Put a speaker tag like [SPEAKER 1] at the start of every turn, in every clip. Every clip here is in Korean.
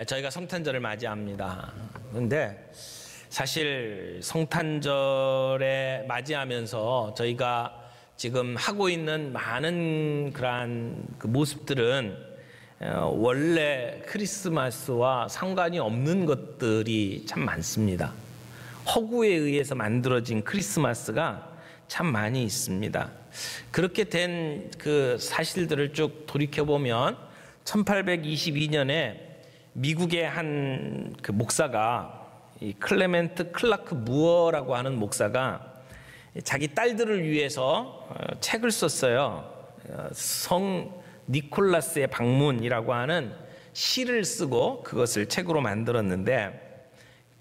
[SPEAKER 1] 저희가 성탄절을 맞이합니다. 그런데 사실 성탄절에 맞이하면서 저희가 지금 하고 있는 많은 그러한 그 모습들은 원래 크리스마스와 상관이 없는 것들이 참 많습니다. 허구에 의해서 만들어진 크리스마스가 참 많이 있습니다. 그렇게 된 그 사실들을 쭉 돌이켜보면 1822년에 미국의 한 그 목사가, 이 클레멘트 클라크 무어라고 하는 목사가 자기 딸들을 위해서 책을 썼어요. 성 니콜라스의 방문이라고 하는 시를 쓰고 그것을 책으로 만들었는데,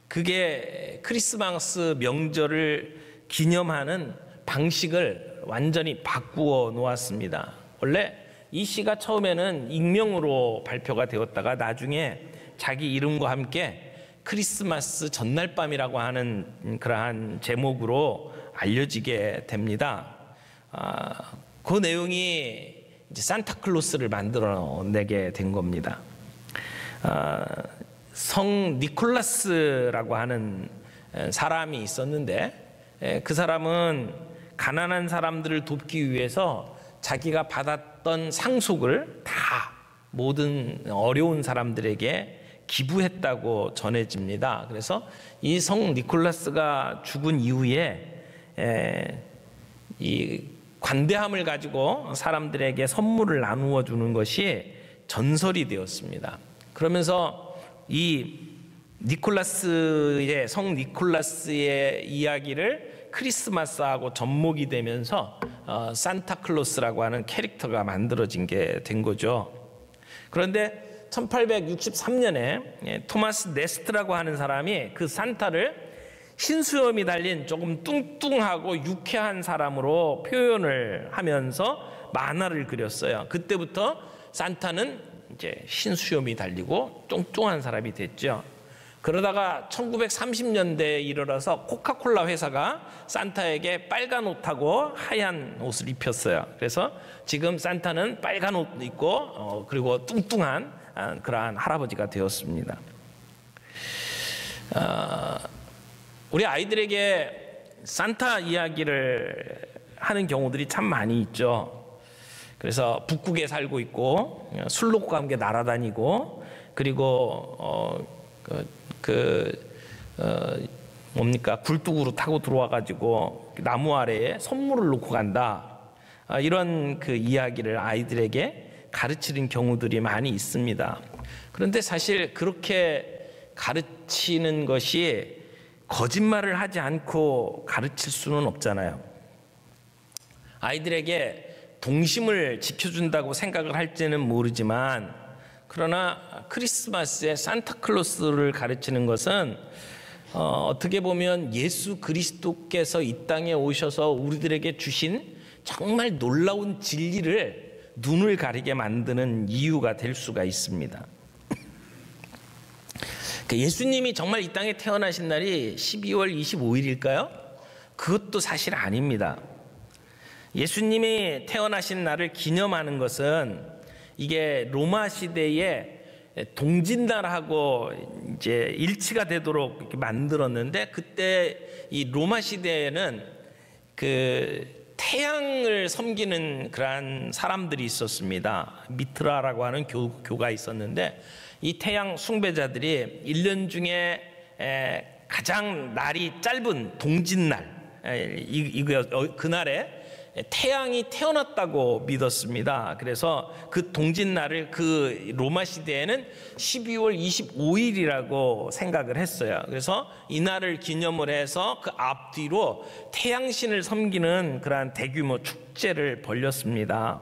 [SPEAKER 1] 그게 크리스마스 명절을 기념하는 방식을 완전히 바꾸어 놓았습니다. 원래 이 시가 처음에는 익명으로 발표가 되었다가 나중에 자기 이름과 함께 크리스마스 전날 밤이라고 하는 그러한 제목으로 알려지게 됩니다. 그 내용이 이제 산타클로스를 만들어내게 된 겁니다. 성 니콜라스라고 하는 사람이 있었는데, 그 사람은 가난한 사람들을 돕기 위해서 자기가 받았던 상속을 다 모든 어려운 사람들에게 기부했다고 전해집니다. 그래서 이 성 니콜라스가 죽은 이후에 이 관대함을 가지고 사람들에게 선물을 나누어 주는 것이 전설이 되었습니다. 그러면서 이 니콜라스의 성 니콜라스의 이야기를 크리스마스하고 접목이 되면서 산타클로스라고 하는 캐릭터가 만들어진 게 된 거죠. 그런데 1863년에 토마스 네스트라고 하는 사람이 그 산타를 흰수염이 달린 조금 뚱뚱하고 유쾌한 사람으로 표현을 하면서 만화를 그렸어요. 그때부터 산타는 이제 흰수염이 달리고 뚱뚱한 사람이 됐죠. 그러다가 1930년대에 이르러서 코카콜라 회사가 산타에게 빨간 옷하고 하얀 옷을 입혔어요. 그래서 지금 산타는 빨간 옷 입고 그리고 뚱뚱한 그러한 할아버지가 되었습니다. 우리 아이들에게 산타 이야기를 하는 경우들이 참 많이 있죠. 그래서 북극에 살고 있고 술록과 함께 날아다니고, 그리고 뭡니까, 굴뚝으로 타고 들어와가지고 나무 아래에 선물을 놓고 간다, 이런 그 이야기를 아이들에게 가르치는 경우들이 많이 있습니다. 그런데 사실 그렇게 가르치는 것이 거짓말을 하지 않고 가르칠 수는 없잖아요. 아이들에게 동심을 지켜준다고 생각을 할지는 모르지만, 그러나 크리스마스에 산타클로스를 가르치는 것은 어떻게 보면 예수 그리스도께서 이 땅에 오셔서 우리들에게 주신 정말 놀라운 진리를 눈을 가리게 만드는 이유가 될 수가 있습니다. 예수님이 정말 이 땅에 태어나신 날이 12월 25일일까요? 그것도 사실 아닙니다. 예수님이 태어나신 날을 기념하는 것은 이게 로마 시대에 동짓날하고 이제 일치가 되도록 이렇게 만들었는데, 그때 이 로마 시대에는 그 태양을 섬기는 그러한 사람들이 있었습니다. 미트라라고 하는 교가 있었는데, 이 태양 숭배자들이 1년 중에 가장 날이 짧은 동짓날, 그날에 태양이 태어났다고 믿었습니다. 그래서 그 동짓날을 그 로마 시대에는 12월 25일이라고 생각을 했어요. 그래서 이날을 기념을 해서 그 앞뒤로 태양신을 섬기는 그러한 대규모 축제를 벌였습니다.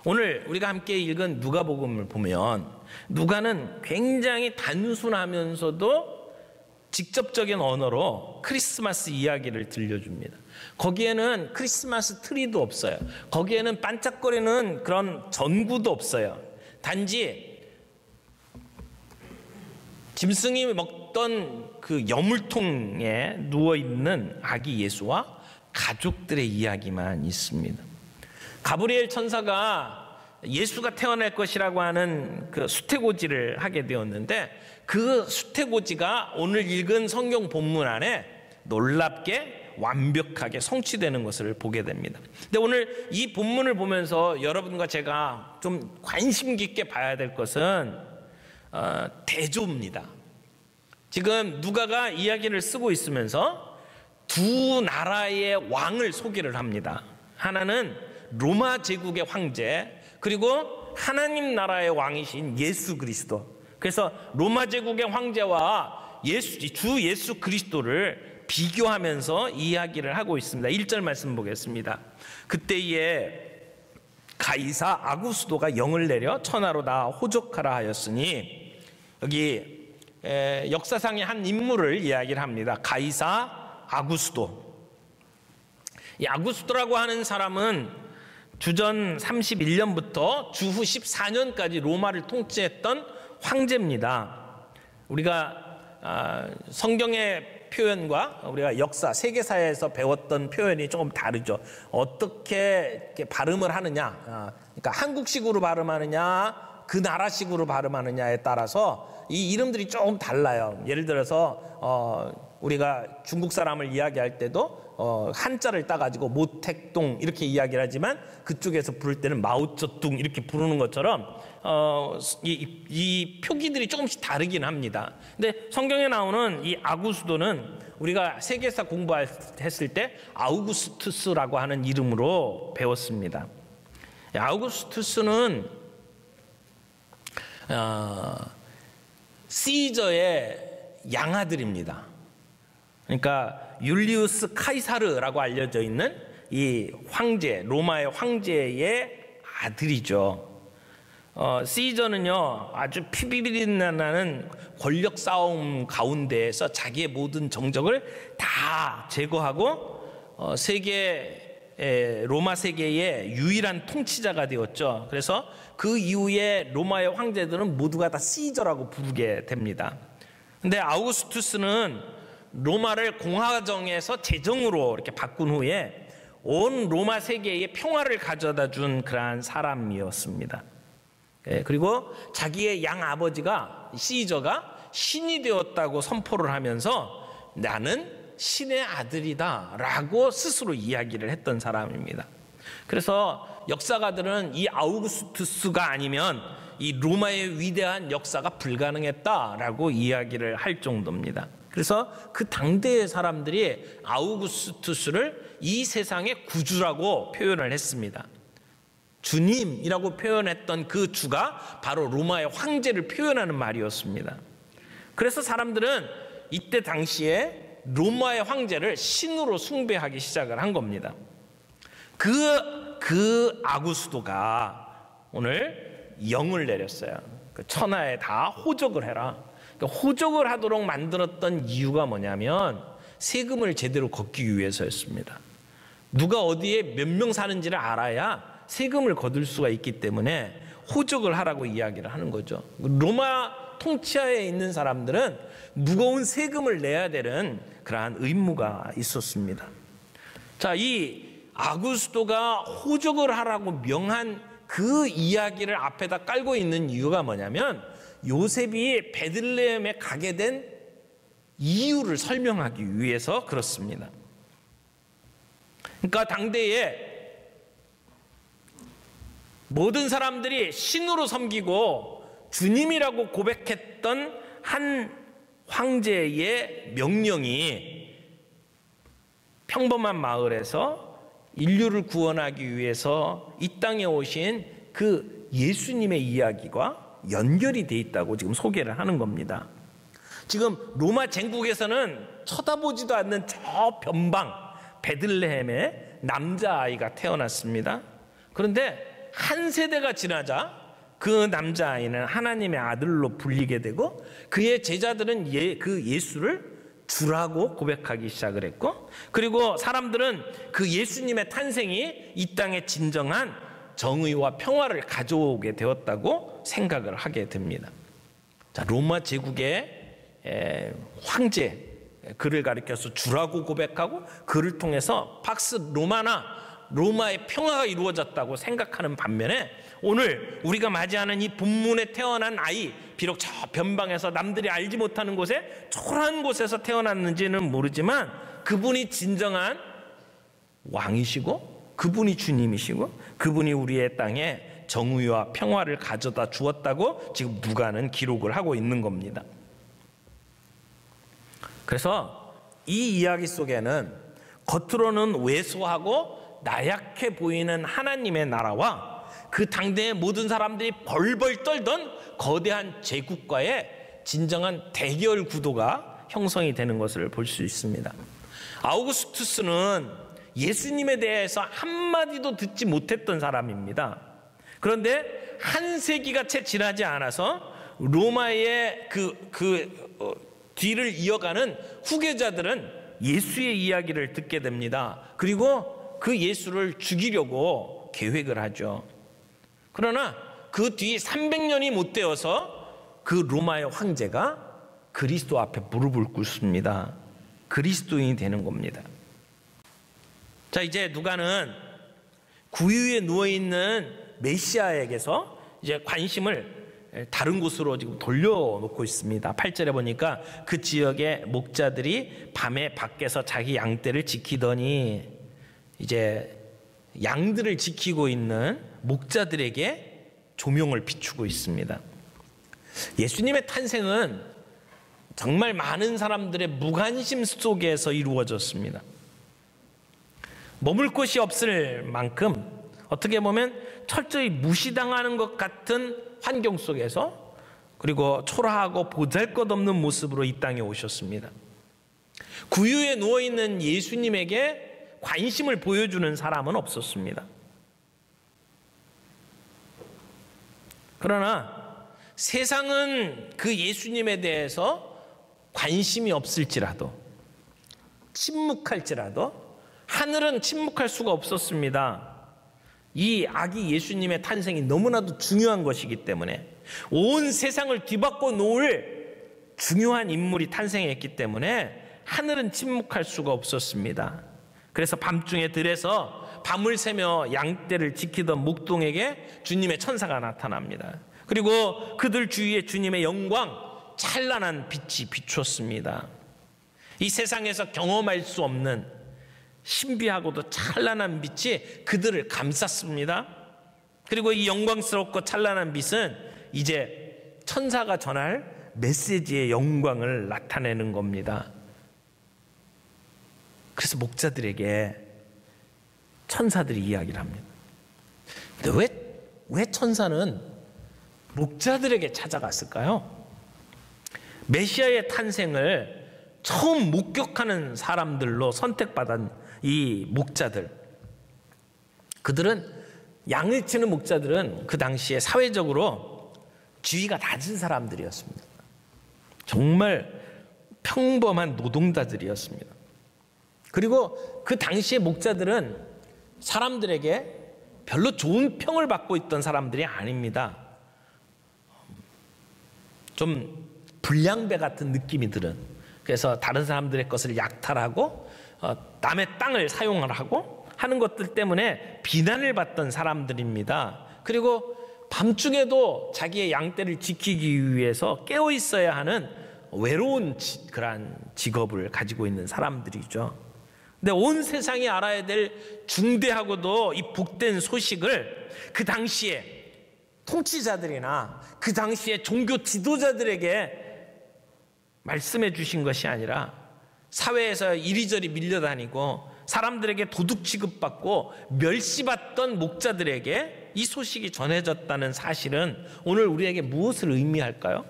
[SPEAKER 1] 오늘 우리가 함께 읽은 누가복음을 보면 누가는 굉장히 단순하면서도 직접적인 언어로 크리스마스 이야기를 들려줍니다. 거기에는 크리스마스 트리도 없어요. 거기에는 반짝거리는 그런 전구도 없어요. 단지 짐승이 먹던 그 여물통에 누워있는 아기 예수와 가족들의 이야기만 있습니다. 가브리엘 천사가 예수가 태어날 것이라고 하는 그 수태고지를 하게 되었는데, 그 수태고지가 오늘 읽은 성경 본문 안에 놀랍게 완벽하게 성취되는 것을 보게 됩니다. 근데 오늘 이 본문을 보면서 여러분과 제가 좀 관심 깊게 봐야 될 것은 대조입니다. 지금 누가가 이야기를 쓰고 있으면서 두 나라의 왕을 소개를 합니다. 하나는 로마 제국의 황제, 그리고 하나님 나라의 왕이신 예수 그리스도. 그래서 로마 제국의 황제와 주 예수 그리스도를 비교하면서 이야기를 하고 있습니다. 1절 말씀 보겠습니다. 그때에 가이사 아구스도가 영을 내려 천하로 다 호적하라 하였으니, 여기 역사상의 한 인물을 이야기를 합니다. 가이사 아구스도. 이 아구스도라고 하는 사람은 주전 31년부터 주후 14년까지 로마를 통치했던 황제입니다. 우리가 성경의 표현과 우리가 역사, 세계사에서 배웠던 표현이 조금 다르죠. 어떻게 이렇게 발음을 하느냐, 그러니까 한국식으로 발음하느냐, 그 나라식으로 발음하느냐에 따라서 이 이름들이 조금 달라요. 예를 들어서 우리가 중국 사람을 이야기할 때도 한자를 따가지고 모택동 이렇게 이야기를 하지만 그쪽에서 부를 때는 마오쩌둥 이렇게 부르는 것처럼 이 표기들이 조금씩 다르긴 합니다. 근데 성경에 나오는 이 아구스도는 우리가 세계사 공부했을 때 아우구스투스라고 하는 이름으로 배웠습니다. 아우구스투스는 시저의 양아들입니다. 그러니까 율리우스 카이사르라고 알려져 있는 이 황제, 로마의 황제의 아들이죠. 시저는요, 아주 피비린내나는 권력 싸움 가운데에서 자기의 모든 정적을 다 제거하고 로마 세계의 유일한 통치자가 되었죠. 그래서 그 이후에 로마의 황제들은 모두가 다 시저라고 부르게 됩니다. 근데 아우구스투스는 로마를 공화정에서 제정으로 이렇게 바꾼 후에 온 로마 세계에 평화를 가져다 준 그러한 사람이었습니다. 그리고 자기의 양아버지가 시저가 신이 되었다고 선포를 하면서 나는 신의 아들이다 라고 스스로 이야기를 했던 사람입니다. 그래서 역사가들은 이 아우구스투스가 아니면 이 로마의 위대한 역사가 불가능했다라고 이야기를 할 정도입니다. 그래서 그 당대의 사람들이 아우구스투스를 이 세상의 구주라고 표현을 했습니다. 주님이라고 표현했던 그 주가 바로 로마의 황제를 표현하는 말이었습니다. 그래서 사람들은 이때 당시에 로마의 황제를 신으로 숭배하기 시작을 한 겁니다. 그 아구스도가 오늘 영을 내렸어요. 그 천하에 다 호적을 해라. 호적을 하도록 만들었던 이유가 뭐냐면 세금을 제대로 걷기 위해서였습니다. 누가 어디에 몇 명 사는지를 알아야 세금을 거둘 수가 있기 때문에 호적을 하라고 이야기를 하는 거죠. 로마 통치하에 있는 사람들은 무거운 세금을 내야 되는 그러한 의무가 있었습니다. 자, 이 아구스도가 호적을 하라고 명한 그 이야기를 앞에다 깔고 있는 이유가 뭐냐면 요셉이 베들레헴에 가게 된 이유를 설명하기 위해서 그렇습니다. 그러니까 당대에 모든 사람들이 신으로 섬기고 주님이라고 고백했던 한 황제의 명령이 평범한 마을에서 인류를 구원하기 위해서 이 땅에 오신 그 예수님의 이야기과 연결이 돼 있다고 지금 소개를 하는 겁니다. 지금 로마 제국에서는 쳐다보지도 않는 저 변방 베들레헴에 남자아이가 태어났습니다. 그런데 한 세대가 지나자 그 남자아이는 하나님의 아들로 불리게 되고 그의 제자들은 그 예수를 주라고 고백하기 시작을 했고, 그리고 사람들은 그 예수님의 탄생이 이 땅에 진정한 정의와 평화를 가져오게 되었다고 생각을 하게 됩니다. 자, 로마 제국의 황제, 그를 가리켜서 주라고 고백하고 그를 통해서 팍스 로마나 로마의 평화가 이루어졌다고 생각하는 반면에 오늘 우리가 맞이하는 이 본문에 태어난 아이, 비록 저 변방에서 남들이 알지 못하는 곳에 초라한 곳에서 태어났는지는 모르지만 그분이 진정한 왕이시고 그분이 주님이시고 그분이 우리의 땅에 정의와 평화를 가져다 주었다고 지금 누가는 기록을 하고 있는 겁니다. 그래서 이 이야기 속에는 겉으로는 왜소하고 나약해 보이는 하나님의 나라와 그 당대의 모든 사람들이 벌벌 떨던 거대한 제국과의 진정한 대결 구도가 형성이 되는 것을 볼 수 있습니다. 아우구스투스는 예수님에 대해서 한마디도 듣지 못했던 사람입니다. 그런데 한 세기가 채 지나지 않아서 로마의 뒤를 이어가는 후계자들은 예수의 이야기를 듣게 됩니다. 그리고 그 예수를 죽이려고 계획을 하죠. 그러나 그 뒤 300년이 못 되어서 그 로마의 황제가 그리스도 앞에 무릎을 꿇습니다. 그리스도인이 되는 겁니다. 자, 이제 누가는 구유에 누워있는 메시아에게서 이제 관심을 다른 곳으로 지금 돌려놓고 있습니다. 8절에 보니까 그 지역의 목자들이 밤에 밖에서 자기 양떼를 지키더니 이제 양들을 지키고 있는 목자들에게 조명을 비추고 있습니다. 예수님의 탄생은 정말 많은 사람들의 무관심 속에서 이루어졌습니다. 머물 곳이 없을 만큼 어떻게 보면 철저히 무시당하는 것 같은 환경 속에서 그리고 초라하고 보잘것없는 모습으로 이 땅에 오셨습니다. 구유에 누워있는 예수님에게 관심을 보여주는 사람은 없었습니다. 그러나 세상은 그 예수님에 대해서 관심이 없을지라도 침묵할지라도 하늘은 침묵할 수가 없었습니다. 이 아기 예수님의 탄생이 너무나도 중요한 것이기 때문에 온 세상을 뒤바꿔 놓을 중요한 인물이 탄생했기 때문에 하늘은 침묵할 수가 없었습니다. 그래서 밤중에 들에서 밤을 새며 양떼를 지키던 목동에게 주님의 천사가 나타납니다. 그리고 그들 주위에 주님의 영광, 찬란한 빛이 비추었습니다. 이 세상에서 경험할 수 없는 신비하고도 찬란한 빛이 그들을 감쌌습니다. 그리고 이 영광스럽고 찬란한 빛은 이제 천사가 전할 메시지의 영광을 나타내는 겁니다. 그래서 목자들에게 천사들이 이야기를 합니다. 근데 왜 천사는 목자들에게 찾아갔을까요? 메시아의 탄생을 처음 목격하는 사람들로 선택받은 이 목자들, 그들은 양을 치는 목자들은 그 당시에 사회적으로 지위가 낮은 사람들이었습니다. 정말 평범한 노동자들이었습니다. 그리고 그 당시의 목자들은 사람들에게 별로 좋은 평을 받고 있던 사람들이 아닙니다. 좀 불량배 같은 느낌이 들은, 그래서 다른 사람들의 것을 약탈하고 남의 땅을 사용을 하고 하는 것들 때문에 비난을 받던 사람들입니다. 그리고 밤중에도 자기의 양떼를 지키기 위해서 깨어 있어야 하는 외로운 그러한 직업을 가지고 있는 사람들이죠. 근데 온 세상이 알아야 될 중대하고도 이 복된 소식을 그 당시에 통치자들이나 그 당시에 종교 지도자들에게 말씀해 주신 것이 아니라 사회에서 이리저리 밀려다니고 사람들에게 도둑 취급받고 멸시받던 목자들에게 이 소식이 전해졌다는 사실은 오늘 우리에게 무엇을 의미할까요?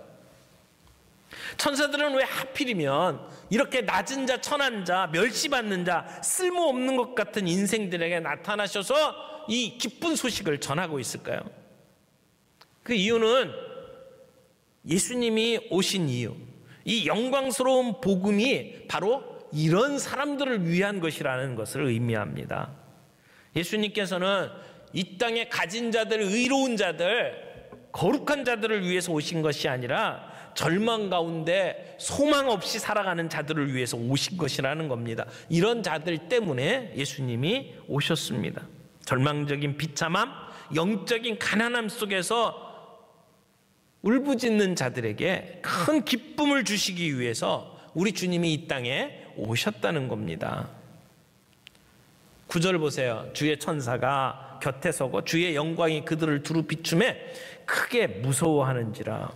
[SPEAKER 1] 천사들은 왜 하필이면 이렇게 낮은 자, 천한 자, 멸시받는 자, 쓸모없는 것 같은 인생들에게 나타나셔서 이 기쁜 소식을 전하고 있을까요? 그 이유는 예수님이 오신 이유, 이 영광스러운 복음이 바로 이런 사람들을 위한 것이라는 것을 의미합니다. 예수님께서는 이 땅에 가진 자들, 의로운 자들, 거룩한 자들을 위해서 오신 것이 아니라 절망 가운데 소망 없이 살아가는 자들을 위해서 오신 것이라는 겁니다. 이런 자들 때문에 예수님이 오셨습니다. 절망적인 비참함, 영적인 가난함 속에서 울부짖는 자들에게 큰 기쁨을 주시기 위해서 우리 주님이 이 땅에 오셨다는 겁니다. 9절 보세요. 주의 천사가 곁에 서고 주의 영광이 그들을 두루 비추매 크게 무서워하는지라.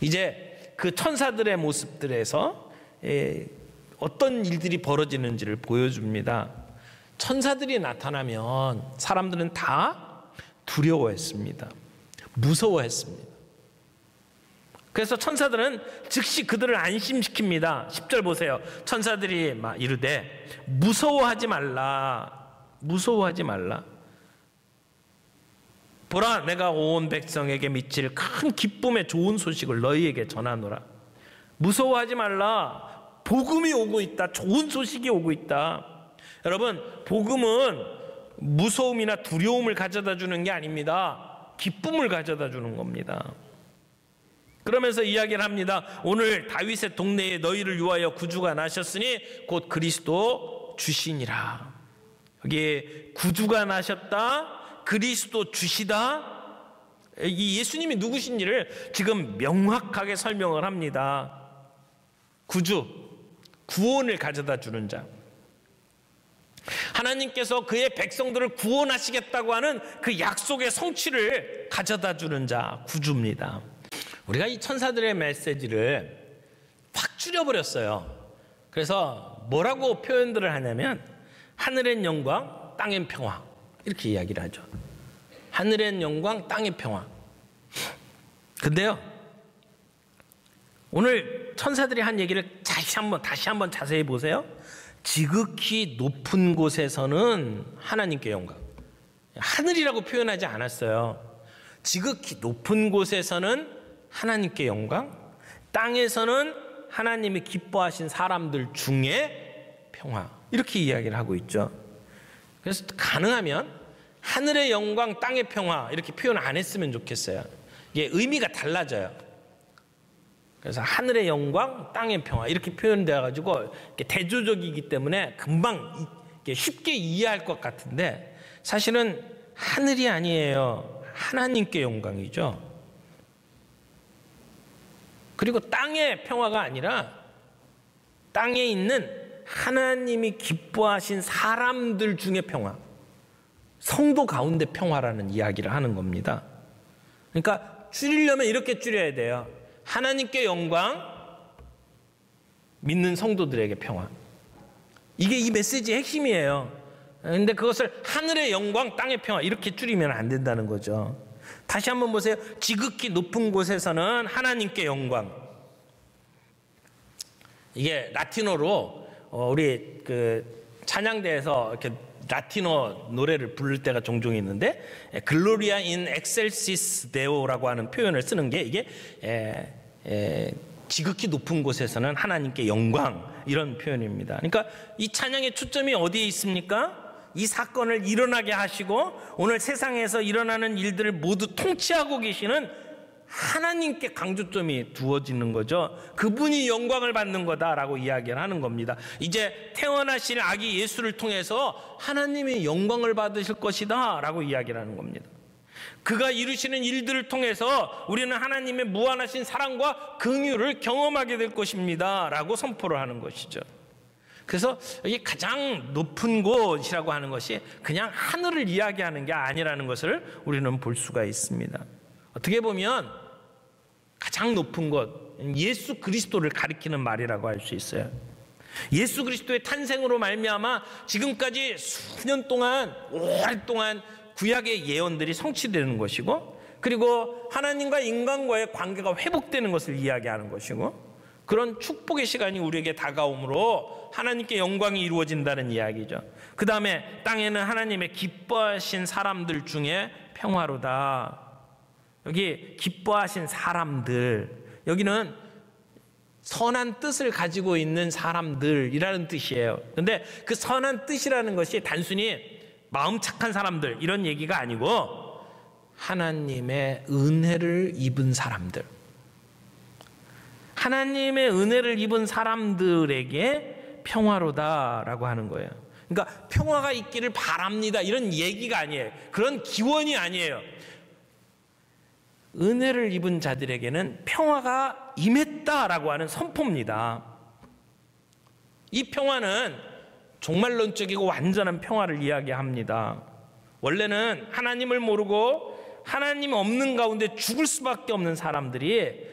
[SPEAKER 1] 이제 그 천사들의 모습들에서 어떤 일들이 벌어지는지를 보여줍니다. 천사들이 나타나면 사람들은 다 두려워했습니다. 무서워했습니다. 그래서 천사들은 즉시 그들을 안심시킵니다. 10절 보세요. 천사들이 막 이르되 무서워하지 말라. 무서워하지 말라. 보라, 내가 온 백성에게 미칠 큰 기쁨의 좋은 소식을 너희에게 전하노라. 무서워하지 말라. 복음이 오고 있다. 좋은 소식이 오고 있다. 여러분, 복음은 무서움이나 두려움을 가져다 주는 게 아닙니다. 기쁨을 가져다 주는 겁니다. 그러면서 이야기를 합니다. 오늘 다윗의 동네에 너희를 위하여 구주가 나셨으니 곧 그리스도 주시니라. 여기 구주가 나셨다, 그리스도 주시다, 이 예수님이 누구신지를 지금 명확하게 설명을 합니다. 구주, 구원을 가져다 주는 자, 하나님께서 그의 백성들을 구원하시겠다고 하는 그 약속의 성취를 가져다 주는 자, 구주입니다. 우리가 이 천사들의 메시지를 확 줄여버렸어요. 그래서 뭐라고 표현들을 하냐면 하늘엔 영광, 땅엔 평화, 이렇게 이야기를 하죠. 하늘엔 영광, 땅엔 평화. 근데요, 오늘 천사들이 한 얘기를 다시 한번 자세히 보세요. 지극히 높은 곳에서는 하나님께 영광. 하늘이라고 표현하지 않았어요. 지극히 높은 곳에서는 하나님께 영광, 땅에서는 하나님이 기뻐하신 사람들 중에 평화, 이렇게 이야기를 하고 있죠. 그래서 가능하면 하늘의 영광, 땅의 평화 이렇게 표현 안 했으면 좋겠어요. 이게 의미가 달라져요. 그래서 하늘의 영광, 땅의 평화 이렇게 표현되어 가지고 대조적이기 때문에 금방 쉽게 이해할 것 같은데, 사실은 하늘이 아니에요. 하나님께 영광이죠. 그리고 땅의 평화가 아니라 땅에 있는 하나님이 기뻐하신 사람들 중에 평화, 성도 가운데 평화라는 이야기를 하는 겁니다. 그러니까 줄이려면 이렇게 줄여야 돼요. 하나님께 영광, 믿는 성도들에게 평화. 이게 이 메시지의 핵심이에요. 그런데 그것을 하늘의 영광, 땅의 평화 이렇게 줄이면 안 된다는 거죠. 다시 한번 보세요. 지극히 높은 곳에서는 하나님께 영광. 이게 라틴어로 우리 그 찬양대에서 이렇게 라틴어 노래를 부를 때가 종종 있는데, 글로리아 인 엑셀시스 데오라고 하는 표현을 쓰는 게 이게 지극히 높은 곳에서는 하나님께 영광, 이런 표현입니다. 그러니까 이 찬양의 초점이 어디에 있습니까? 이 사건을 일어나게 하시고 오늘 세상에서 일어나는 일들을 모두 통치하고 계시는 하나님께 강조점이 두어지는 거죠. 그분이 영광을 받는 거다라고 이야기를 하는 겁니다. 이제 태어나실 아기 예수를 통해서 하나님이 영광을 받으실 것이다 라고 이야기를 하는 겁니다. 그가 이루시는 일들을 통해서 우리는 하나님의 무한하신 사랑과 긍휼을 경험하게 될 것입니다 라고 선포를 하는 것이죠. 그래서 이게 가장 높은 곳이라고 하는 것이 그냥 하늘을 이야기하는 게 아니라는 것을 우리는 볼 수가 있습니다. 어떻게 보면 가장 높은 곳, 예수 그리스도를 가리키는 말이라고 할 수 있어요. 예수 그리스도의 탄생으로 말미암아 지금까지 수년 동안, 오랫동안 구약의 예언들이 성취되는 것이고, 그리고 하나님과 인간과의 관계가 회복되는 것을 이야기하는 것이고, 그런 축복의 시간이 우리에게 다가오므로 하나님께 영광이 이루어진다는 이야기죠. 그 다음에 땅에는 하나님의 기뻐하신 사람들 중에 평화로다. 여기 기뻐하신 사람들, 여기는 선한 뜻을 가지고 있는 사람들이라는 뜻이에요. 그런데 그 선한 뜻이라는 것이 단순히 마음 착한 사람들 이런 얘기가 아니고 하나님의 은혜를 입은 사람들, 하나님의 은혜를 입은 사람들에게 평화로다라고 하는 거예요. 그러니까 평화가 있기를 바랍니다 이런 얘기가 아니에요. 그런 기원이 아니에요. 은혜를 입은 자들에게는 평화가 임했다라고 하는 선포입니다. 이 평화는 종말론적이고 완전한 평화를 이야기합니다. 원래는 하나님을 모르고 하나님 없는 가운데 죽을 수밖에 없는 사람들이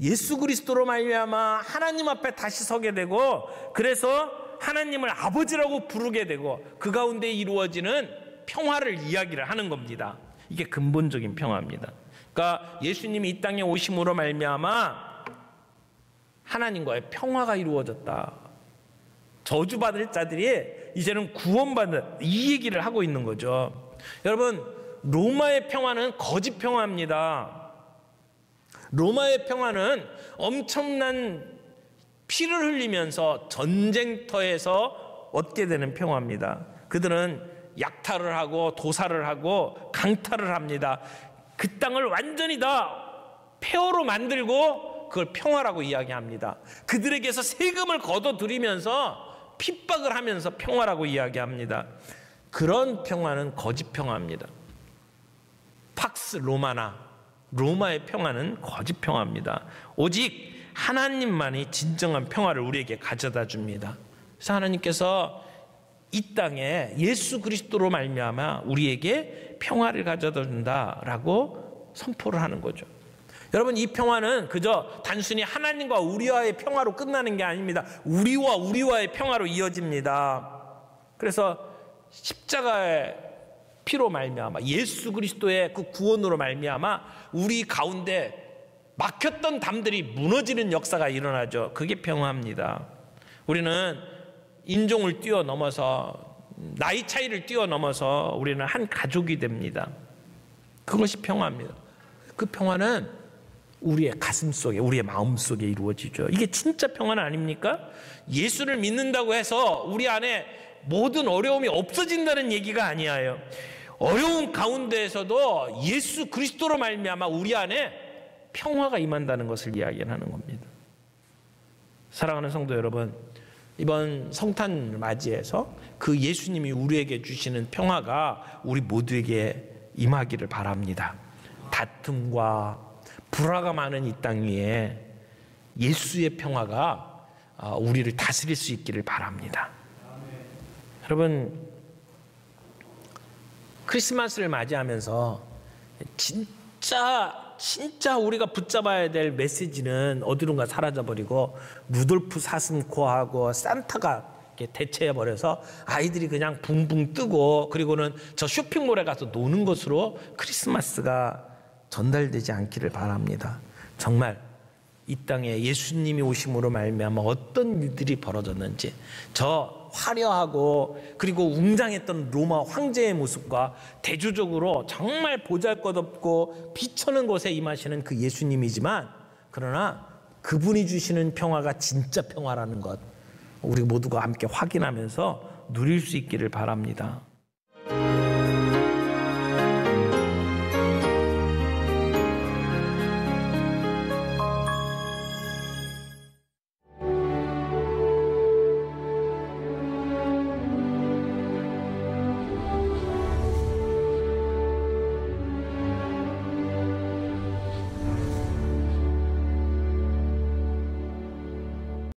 [SPEAKER 1] 예수 그리스도로 말미암아 하나님 앞에 다시 서게 되고, 그래서 하나님을 아버지라고 부르게 되고, 그 가운데 이루어지는 평화를 이야기를 하는 겁니다. 이게 근본적인 평화입니다. 그러니까 예수님이 이 땅에 오심으로 말미암아 하나님과의 평화가 이루어졌다. 저주받을 자들이 이제는 구원받는, 이 얘기를 하고 있는 거죠. 여러분, 로마의 평화는 거짓 평화입니다. 로마의 평화는 엄청난 피를 흘리면서 전쟁터에서 얻게 되는 평화입니다. 그들은 약탈을 하고 도살을 하고 강탈을 합니다. 그 땅을 완전히 다 폐허로 만들고 그걸 평화라고 이야기합니다. 그들에게서 세금을 걷어들이면서 핍박을 하면서 평화라고 이야기합니다. 그런 평화는 거짓 평화입니다. 팍스 로마나, 로마의 평화는 거짓 평화입니다. 오직 하나님만이 진정한 평화를 우리에게 가져다 줍니다. 그래서 하나님께서 이 땅에 예수 그리스도로 말미암아 우리에게 평화를 가져다 준다라고 선포를 하는 거죠. 여러분, 이 평화는 그저 단순히 하나님과 우리와의 평화로 끝나는 게 아닙니다. 우리와의 평화로 이어집니다. 그래서 십자가의 피로 말미암아, 예수 그리스도의 그 구원으로 말미암아 우리 가운데 막혔던 담들이 무너지는 역사가 일어나죠. 그게 평화입니다. 우리는 인종을 뛰어넘어서, 나이 차이를 뛰어넘어서 우리는 한 가족이 됩니다. 그것이 평화입니다. 그 평화는 우리의 가슴 속에, 우리의 마음 속에 이루어지죠. 이게 진짜 평화는 아닙니까? 예수를 믿는다고 해서 우리 안에 모든 어려움이 없어진다는 얘기가 아니에요. 어려운 가운데에서도 예수 그리스도로 말미암아 우리 안에 평화가 임한다는 것을 이야기하는 겁니다. 사랑하는 성도 여러분, 이번 성탄을 맞이해서 그 예수님이 우리에게 주시는 평화가 우리 모두에게 임하기를 바랍니다. 다툼과 불화가 많은 이 땅 위에 예수의 평화가 우리를 다스릴 수 있기를 바랍니다. 여러분, 크리스마스를 맞이하면서 진짜 우리가 붙잡아야 될 메시지는 어디론가 사라져버리고 루돌프 사슴코하고 산타가 대체해버려서 아이들이 그냥 붕붕 뜨고, 그리고는 저 쇼핑몰에 가서 노는 것으로 크리스마스가 전달되지 않기를 바랍니다. 정말 이 땅에 예수님이 오심으로 말미암아 어떤 일들이 벌어졌는지, 저 화려하고 그리고 웅장했던 로마 황제의 모습과 대조적으로 정말 보잘것없고 비천한 곳에 임하시는 그 예수님이지만, 그러나 그분이 주시는 평화가 진짜 평화라는 것, 우리 모두가 함께 확인하면서 누릴 수 있기를 바랍니다.